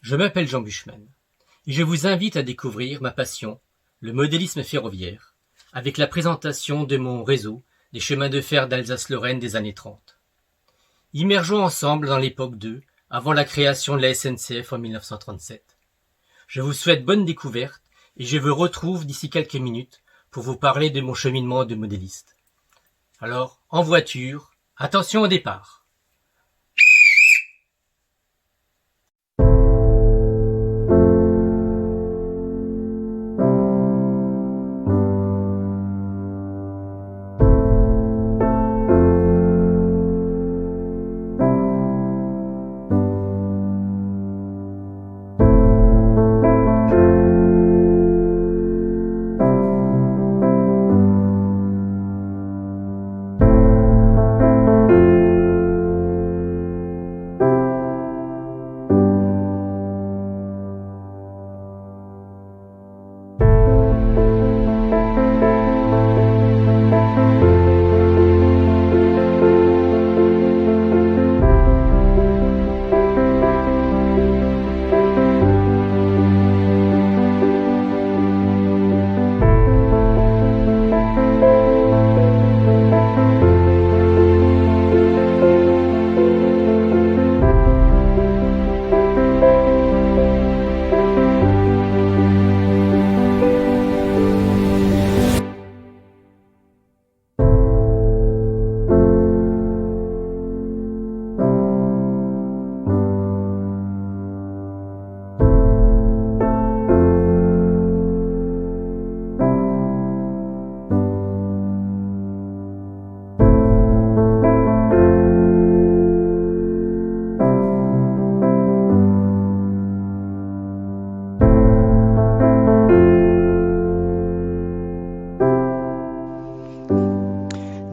Je m'appelle Jean Buchmann et je vous invite à découvrir ma passion, le modélisme ferroviaire, avec la présentation de mon réseau des chemins de fer d'Alsace-Lorraine des années 30. Immergeons ensemble dans l'époque 2, avant la création de la SNCF en 1937. Je vous souhaite bonne découverte et je vous retrouve d'ici quelques minutes pour vous parler de mon cheminement de modéliste. Alors, en voiture, attention au départ.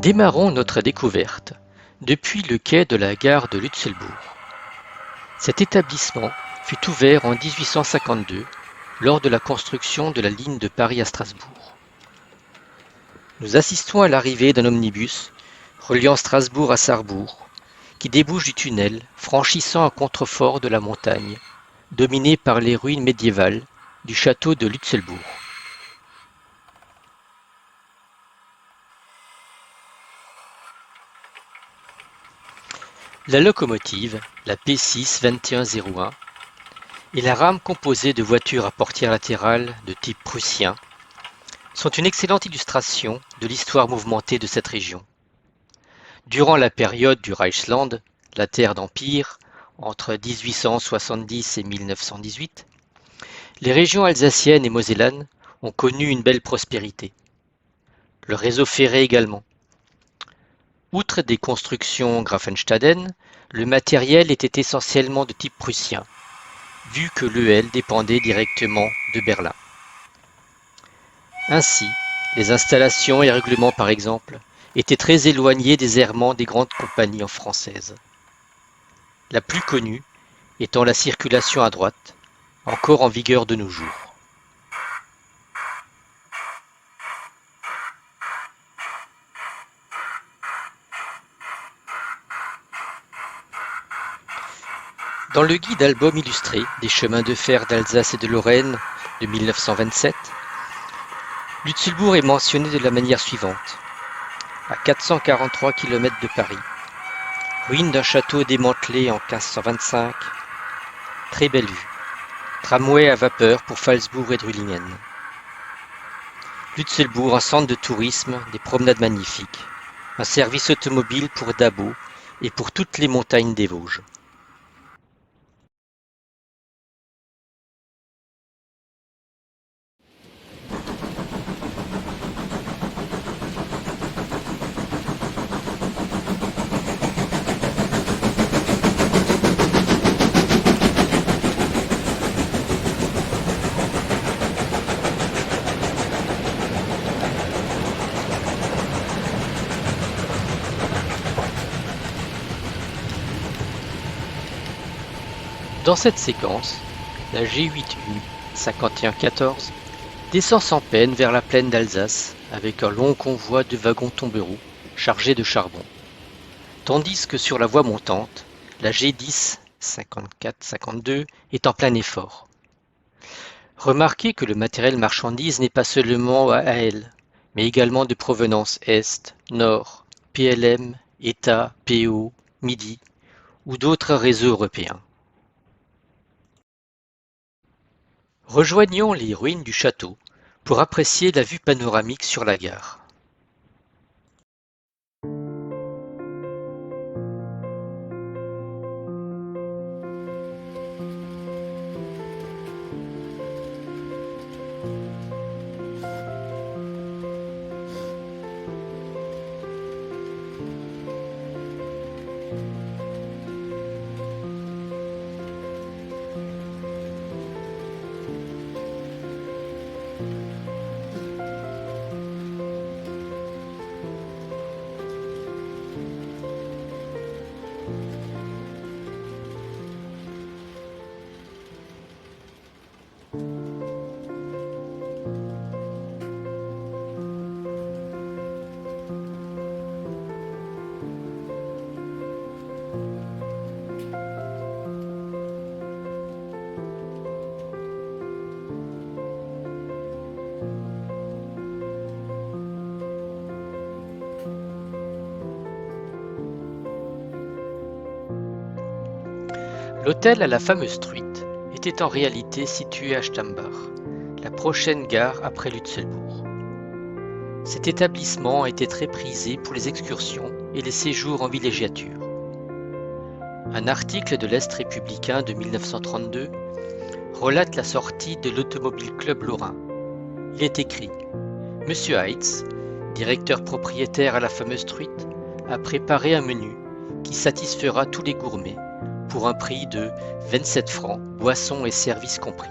Démarrons notre découverte depuis le quai de la gare de Lutzelbourg. Cet établissement fut ouvert en 1852 lors de la construction de la ligne de Paris à Strasbourg. Nous assistons à l'arrivée d'un omnibus reliant Strasbourg à Sarrebourg qui débouche du tunnel franchissant un contrefort de la montagne dominé par les ruines médiévales du château de Lutzelbourg. La locomotive, la P6 2101, et la rame composée de voitures à portière latérale de type prussien sont une excellente illustration de l'histoire mouvementée de cette région. Durant la période du Reichsland, la terre d'Empire, entre 1870 et 1918, les régions alsaciennes et mosellanes ont connu une belle prospérité. Le réseau ferré également. Outre des constructions Grafenstaden, le matériel était essentiellement de type prussien, vu que l'EL dépendait directement de Berlin. Ainsi, les installations et règlements par exemple, étaient très éloignés des errements des grandes compagnies françaises. La plus connue étant la circulation à droite, encore en vigueur de nos jours. Dans le guide album illustré des chemins de fer d'Alsace et de Lorraine de 1927, Lutzelbourg est mentionné de la manière suivante. À 443 km de Paris, ruine d'un château démantelé en 1525, très belle vue, tramway à vapeur pour Phalsbourg et Drulingen. Lutzelbourg, un centre de tourisme, des promenades magnifiques, un service automobile pour Dabo et pour toutes les montagnes des Vosges. Dans cette séquence, la G8U 5114 descend sans peine vers la plaine d'Alsace avec un long convoi de wagons tombereaux chargés de charbon, tandis que sur la voie montante, la G10 54-52 est en plein effort. Remarquez que le matériel marchandise n'est pas seulement AL, mais également de provenance Est, Nord, PLM, État, PO, Midi ou d'autres réseaux européens. Rejoignons les ruines du château pour apprécier la vue panoramique sur la gare. L'hôtel à la fameuse Street était en réalité situé à Stambach, la prochaine gare après Lutzelbourg. Cet établissement était très prisé pour les excursions et les séjours en villégiature. Un article de l'Est républicain de 1932 relate la sortie de l'Automobile Club Lorrain. Il est écrit « Monsieur Heitz, directeur propriétaire à la fameuse Street, a préparé un menu qui satisfera tous les gourmets pour un prix de 27 francs, boissons et services compris. »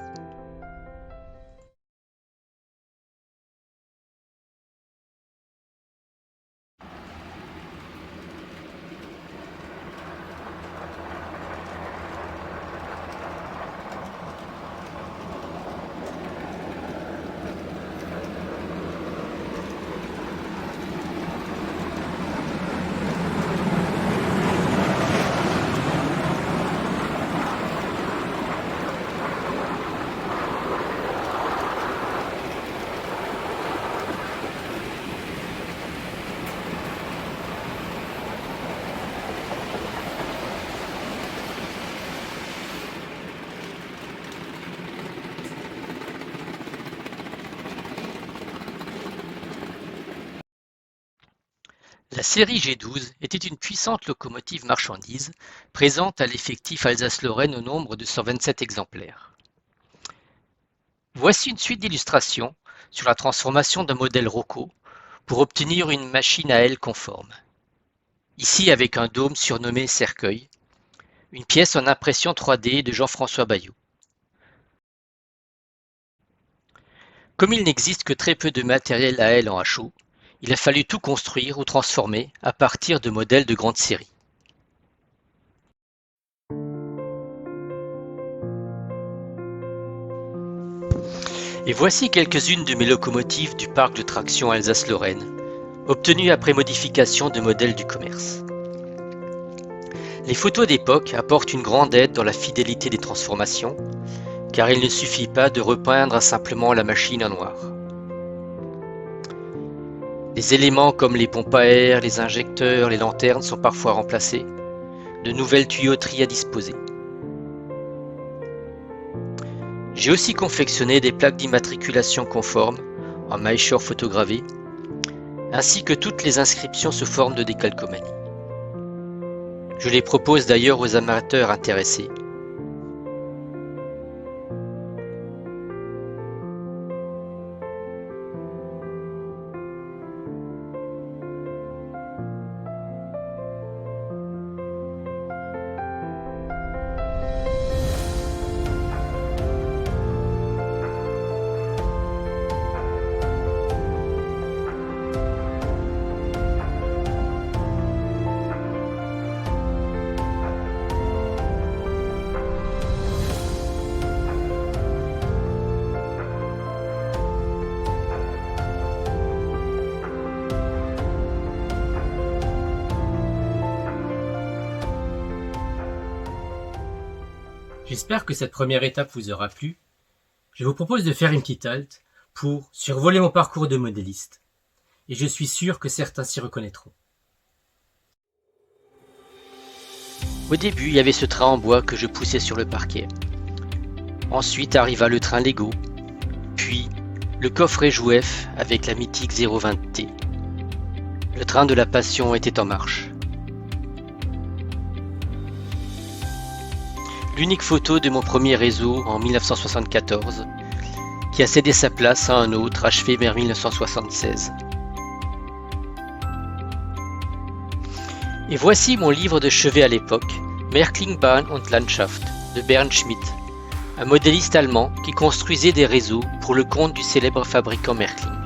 La série G12 était une puissante locomotive marchandise présente à l'effectif Alsace-Lorraine au nombre de 127 exemplaires. Voici une suite d'illustrations sur la transformation d'un modèle Rocco pour obtenir une machine à aile conforme. Ici avec un dôme surnommé cercueil, une pièce en impression 3D de Jean-François Bayot. Comme il n'existe que très peu de matériel à aile en HO, il a fallu tout construire ou transformer à partir de modèles de grande série. Et voici quelques-unes de mes locomotives du parc de traction Alsace-Lorraine, obtenues après modification de modèles du commerce. Les photos d'époque apportent une grande aide dans la fidélité des transformations, car il ne suffit pas de repeindre simplement la machine en noir. Les éléments comme les pompes à air, les injecteurs, les lanternes sont parfois remplacés, de nouvelles tuyauteries à disposer. J'ai aussi confectionné des plaques d'immatriculation conformes en maillechort photogravé, ainsi que toutes les inscriptions sous forme de décalcomanie. Je les propose d'ailleurs aux amateurs intéressés. J'espère que cette première étape vous aura plu. Je vous propose de faire une petite halte pour survoler mon parcours de modéliste. Et je suis sûr que certains s'y reconnaîtront. Au début, il y avait ce train en bois que je poussais sur le parquet. Ensuite arriva le train Lego, puis le coffret Jouef avec la mythique 020T. Le train de la passion était en marche. L'unique photo de mon premier réseau en 1974, qui a cédé sa place à un autre achevé vers 1976. Et voici mon livre de chevet à l'époque, Märklin-Bahn und Landschaft, de Bernd Schmidt, un modéliste allemand qui construisait des réseaux pour le compte du célèbre fabricant Märklin.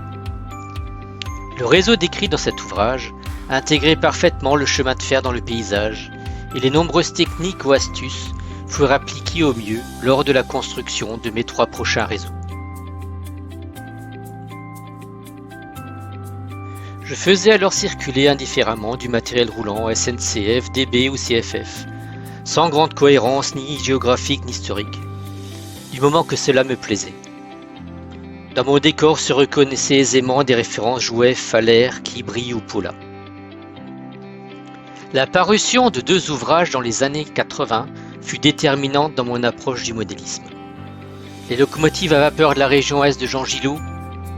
Le réseau décrit dans cet ouvrage intégrait parfaitement le chemin de fer dans le paysage et les nombreuses techniques ou astuces furent appliquées au mieux lors de la construction de mes 3 prochains réseaux. Je faisais alors circuler indifféremment du matériel roulant SNCF, DB ou CFF, sans grande cohérence ni géographique ni historique, du moment que cela me plaisait. Dans mon décor se reconnaissaient aisément des références Jouef, Faller, Kibri ou Paula. La parution de 2 ouvrages dans les années 80 fut déterminante dans mon approche du modélisme. Les locomotives à vapeur de la région Est de Jean Gillot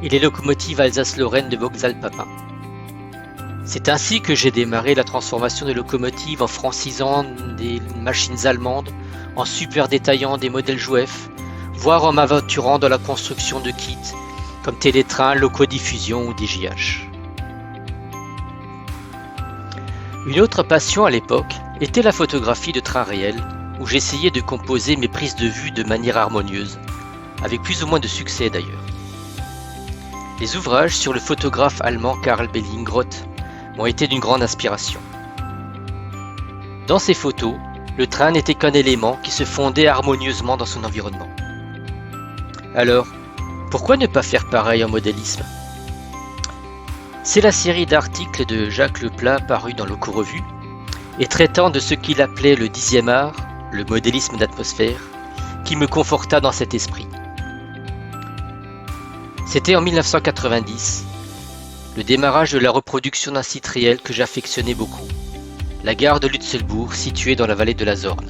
et les locomotives Alsace-Lorraine de Vauxhall Papin. C'est ainsi que j'ai démarré la transformation de locomotives en francisant des machines allemandes, en super détaillant des modèles Jouef, voire en m'aventurant dans la construction de kits comme télétrains, locodiffusion ou DJH. Une autre passion à l'époque était la photographie de trains réels, où j'essayais de composer mes prises de vue de manière harmonieuse, avec plus ou moins de succès d'ailleurs. Les ouvrages sur le photographe allemand Karl Bellingroth m'ont été d'une grande inspiration. Dans ces photos, le train n'était qu'un élément qui se fondait harmonieusement dans son environnement. Alors, pourquoi ne pas faire pareil en modélisme ? C'est la série d'articles de Jacques Leplat paru dans l'Eco-Revue et traitant de ce qu'il appelait le 10e art, le modélisme d'atmosphère, qui me conforta dans cet esprit. C'était en 1990, le démarrage de la reproduction d'un site réel que j'affectionnais beaucoup, la gare de Lutzelbourg située dans la vallée de la Zorn.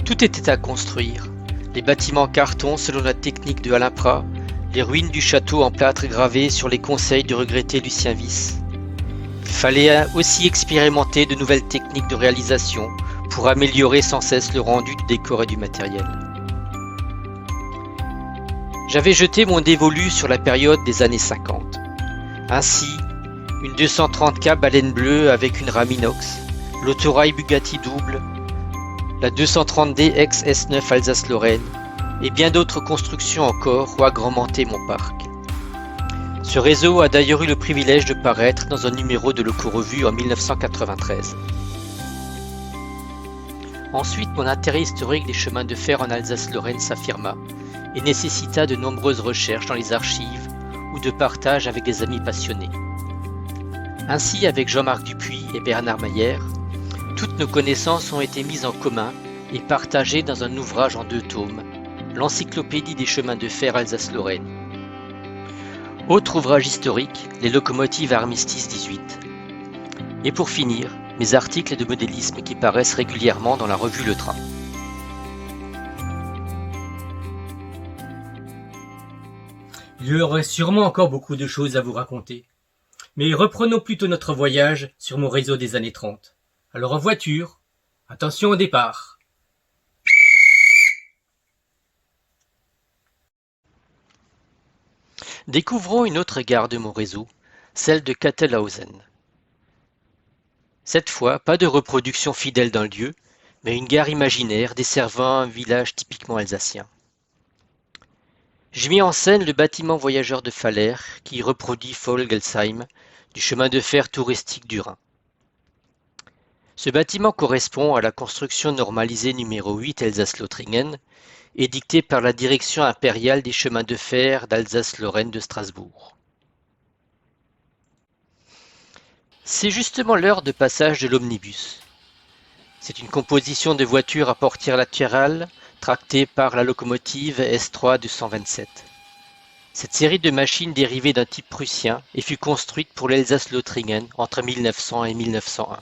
Tout était à construire, les bâtiments en carton selon la technique de Alain Prat, les ruines du château en plâtre gravé sur les conseils du regretté Lucien Wyss. Il fallait aussi expérimenter de nouvelles techniques de réalisation pour améliorer sans cesse le rendu du décor et du matériel. J'avais jeté mon dévolu sur la période des années 50. Ainsi, une 230K baleine bleue avec une rame inox, l'autorail Bugatti double, la 230D ex S9 Alsace-Lorraine et bien d'autres constructions encore ont agrémenté mon parc. Ce réseau a d'ailleurs eu le privilège de paraître dans un numéro de l'Eco-Revue en 1993. Ensuite, mon intérêt historique des chemins de fer en Alsace-Lorraine s'affirma et nécessita de nombreuses recherches dans les archives ou de partage avec des amis passionnés. Ainsi, avec Jean-Marc Dupuis et Bernard Mayer, toutes nos connaissances ont été mises en commun et partagées dans un ouvrage en 2 tomes, l'Encyclopédie des chemins de fer Alsace-Lorraine. Autre ouvrage historique, les locomotives Armistice 18. Et pour finir, mes articles de modélisme qui paraissent régulièrement dans la revue Le Train. Il y aurait sûrement encore beaucoup de choses à vous raconter. Mais reprenons plutôt notre voyage sur mon réseau des années 30. Alors en voiture, attention au départ. Découvrons une autre gare de mon réseau, celle de Kattelhausen. Cette fois, pas de reproduction fidèle d'un lieu, mais une gare imaginaire desservant un village typiquement alsacien. J'ai mis en scène le bâtiment voyageur de Faller qui reproduit Volgelsheim du chemin de fer touristique du Rhin. Ce bâtiment correspond à la construction normalisée numéro 8 Elsass-Lothringen, édictée par la Direction impériale des chemins de fer d'Alsace-Lorraine de Strasbourg. C'est justement l'heure de passage de l'omnibus. C'est une composition de voitures à portière latérale tractée par la locomotive S3 227. Cette série de machines dérivait d'un type prussien et fut construite pour l'Elsace-Lothringen entre 1900 et 1901.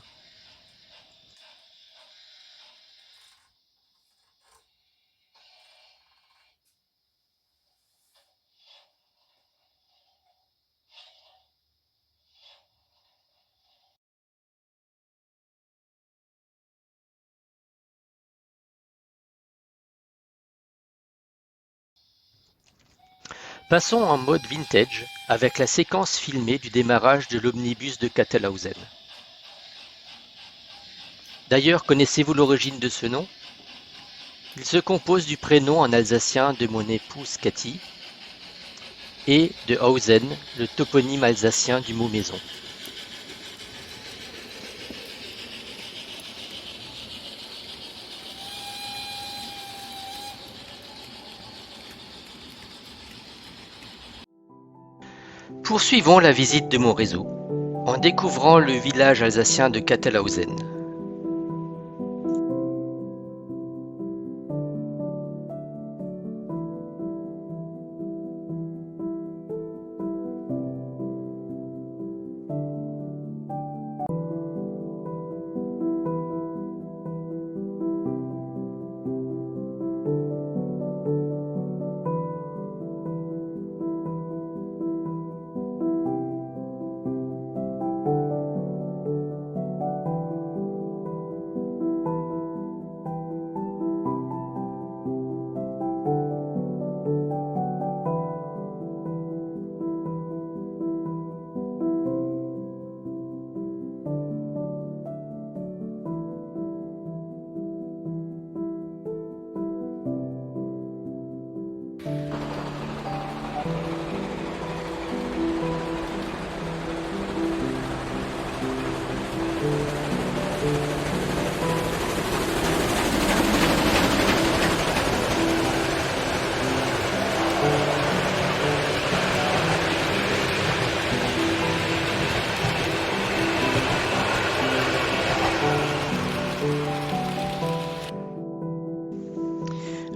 Passons en mode vintage avec la séquence filmée du démarrage de l'omnibus de Kattelhausen. D'ailleurs, connaissez-vous l'origine de ce nom? Il se compose du prénom en alsacien de mon épouse Cathy et de Hausen, le toponyme alsacien du mot maison. Poursuivons la visite de mon réseau en découvrant le village alsacien de Kattelhausen.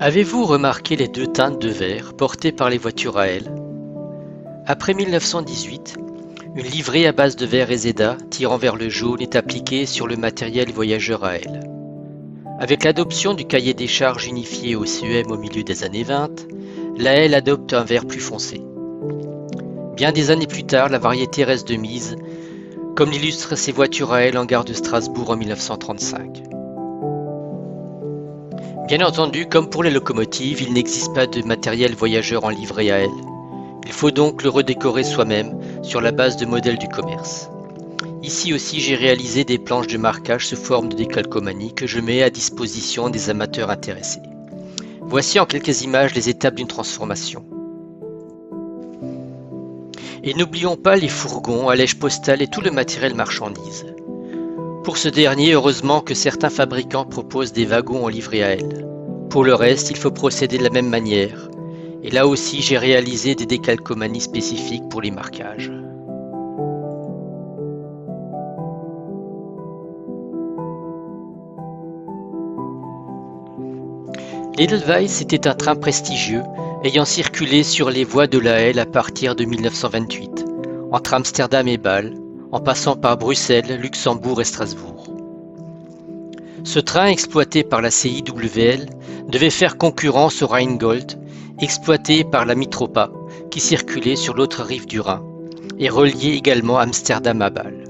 Avez-vous remarqué les deux teintes de vert portées par les voitures à ailes? Après 1918, une livrée à base de vert Reseda tirant vers le jaune est appliquée sur le matériel voyageur à ailes. Avec l'adoption du cahier des charges unifié au CEM au milieu des années 20, la aile adopte un vert plus foncé. Bien des années plus tard, la variété reste de mise, comme l'illustrent ces voitures à ailes en gare de Strasbourg en 1935. Bien entendu, comme pour les locomotives, il n'existe pas de matériel voyageur en livrée à ailes. Il faut donc le redécorer soi-même sur la base de modèles du commerce. Ici aussi, j'ai réalisé des planches de marquage sous forme de décalcomanie que je mets à disposition des amateurs intéressés. Voici en quelques images les étapes d'une transformation. Et n'oublions pas les fourgons, allèges postales et tout le matériel marchandise. Pour ce dernier, heureusement que certains fabricants proposent des wagons en livrée à ailes. Pour le reste, il faut procéder de la même manière. Et là aussi, j'ai réalisé des décalcomanies spécifiques pour les marquages. L'Edelweiss était un train prestigieux ayant circulé sur les voies de la Aile à partir de 1928, entre Amsterdam et Bâle, en passant par Bruxelles, Luxembourg et Strasbourg. Ce train, exploité par la CIWL, devait faire concurrence au Rheingold, exploité par la Mitropa, qui circulait sur l'autre rive du Rhin, et reliait également Amsterdam à Bâle.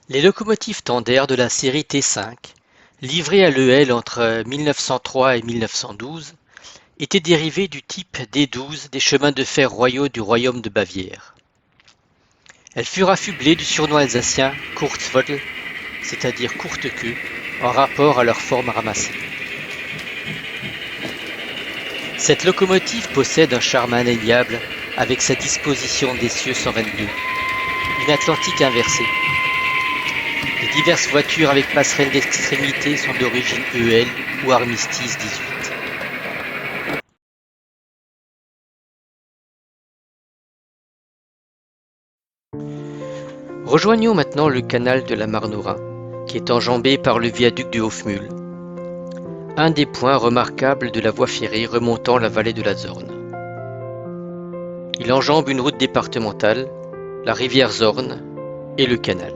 Les locomotives Tandem de la série T5 livré à l'EL entre 1903 et 1912, était dérivé du type D12 des chemins de fer royaux du royaume de Bavière. Elles furent affublées du surnom alsacien Kurzwottel, c'est-à-dire courte queue, en rapport à leur forme ramassée. Cette locomotive possède un charme indéniable avec sa disposition d'essieu 122, une Atlantique inversée. Les diverses voitures avec passerelle d'extrémité sont d'origine EL ou Armistice 18. Rejoignons maintenant le canal de la Marne au Rhin, qui est enjambé par le viaduc de Hofmühl, un des points remarquables de la voie ferrée remontant la vallée de la Zorn. Il enjambe une route départementale, la rivière Zorn et le canal.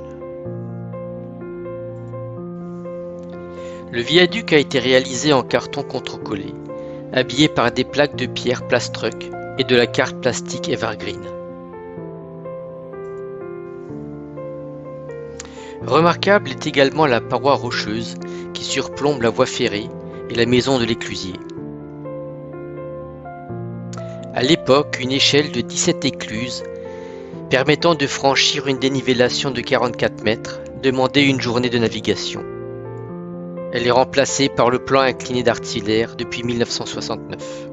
Le viaduc a été réalisé en carton contrecollé, habillé par des plaques de pierre Plastruck et de la carte plastique Evergreen. Remarquable est également la paroi rocheuse qui surplombe la voie ferrée et la maison de l'éclusier. À l'époque, une échelle de 17 écluses permettant de franchir une dénivellation de 44 mètres demandait une journée de navigation. Elle est remplacée par le plan incliné d'Artillerie depuis 1969.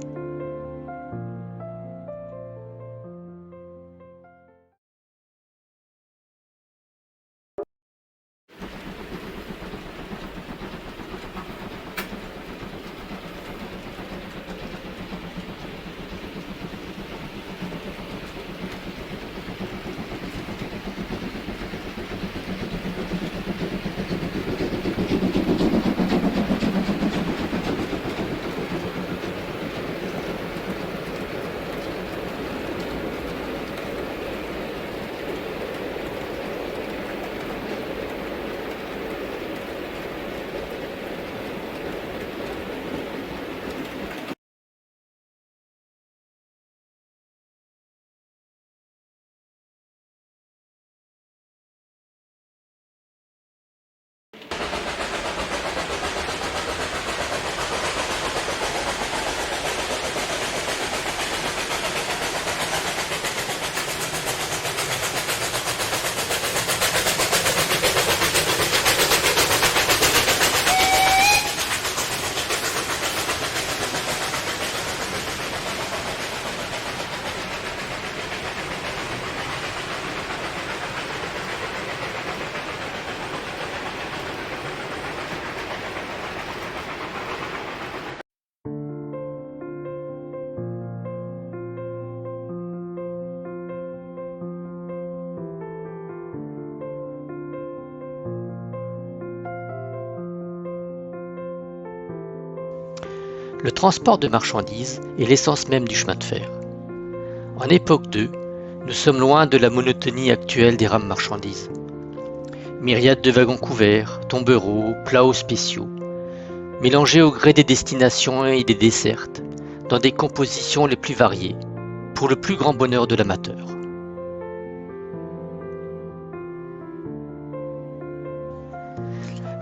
Le transport de marchandises est l'essence même du chemin de fer. En époque 2, nous sommes loin de la monotonie actuelle des rames marchandises. Myriades de wagons couverts, tombereaux, plats spéciaux, mélangés au gré des destinations et des dessertes, dans des compositions les plus variées, pour le plus grand bonheur de l'amateur.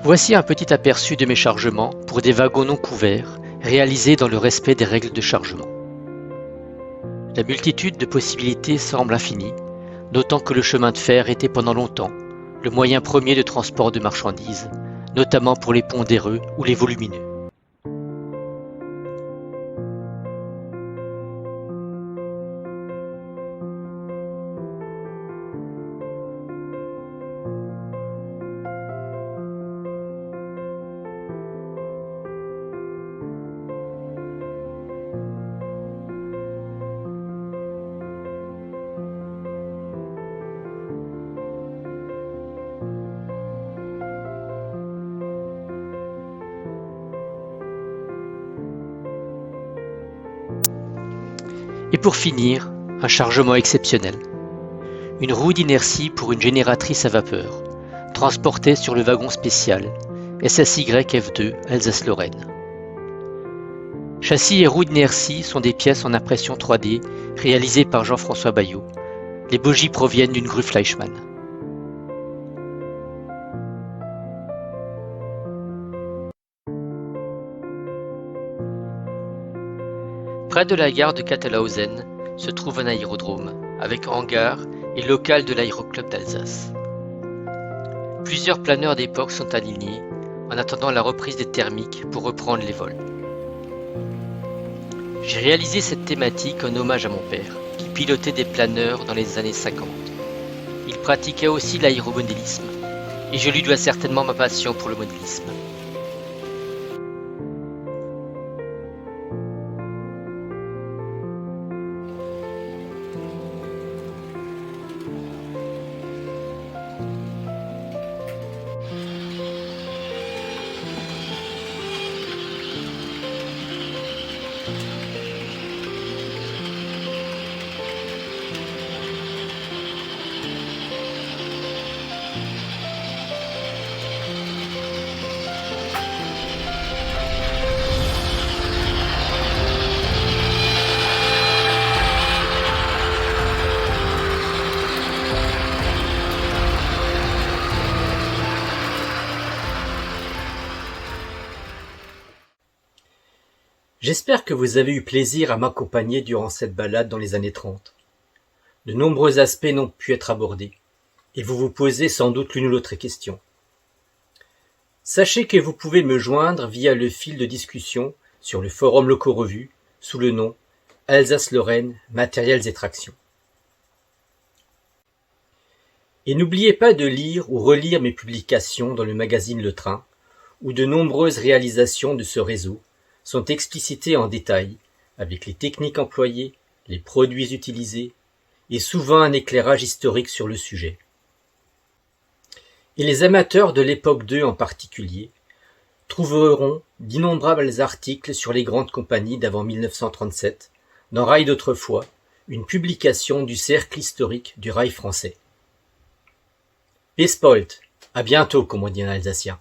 Voici un petit aperçu de mes chargements pour des wagons non couverts, réalisés dans le respect des règles de chargement. La multitude de possibilités semble infinie, d'autant que le chemin de fer était pendant longtemps le moyen premier de transport de marchandises, notamment pour les pondéreux ou les volumineux. Et pour finir, un chargement exceptionnel. Une roue d'inertie pour une génératrice à vapeur, transportée sur le wagon spécial SSY F2 Alsace-Lorraine. Châssis et roue d'inertie sont des pièces en impression 3D réalisées par Jean-François Bayot. Les bogies proviennent d'une grue Fleischmann. Près de la gare de Kattelhausen se trouve un aérodrome, avec hangar et local de l'aéroclub d'Alsace. Plusieurs planeurs d'époque sont alignés en attendant la reprise des thermiques pour reprendre les vols. J'ai réalisé cette thématique en hommage à mon père, qui pilotait des planeurs dans les années 50. Il pratiquait aussi l'aéromodélisme, et je lui dois certainement ma passion pour le modélisme. J'espère que vous avez eu plaisir à m'accompagner durant cette balade dans les années 30. De nombreux aspects n'ont pu être abordés, et vous vous posez sans doute l'une ou l'autre question. Sachez que vous pouvez me joindre via le fil de discussion sur le forum Loco-Revue sous le nom Alsace-Lorraine Matériels et Tractions. Et n'oubliez pas de lire ou relire mes publications dans le magazine Le Train, où de nombreuses réalisations de ce réseau sont explicitées en détail, avec les techniques employées, les produits utilisés, et souvent un éclairage historique sur le sujet. Et les amateurs de l'époque 2 en particulier trouveront d'innombrables articles sur les grandes compagnies d'avant 1937, dans Rail d'autrefois, une publication du cercle historique du rail français. Bis bald, à bientôt, comme on dit en alsacien.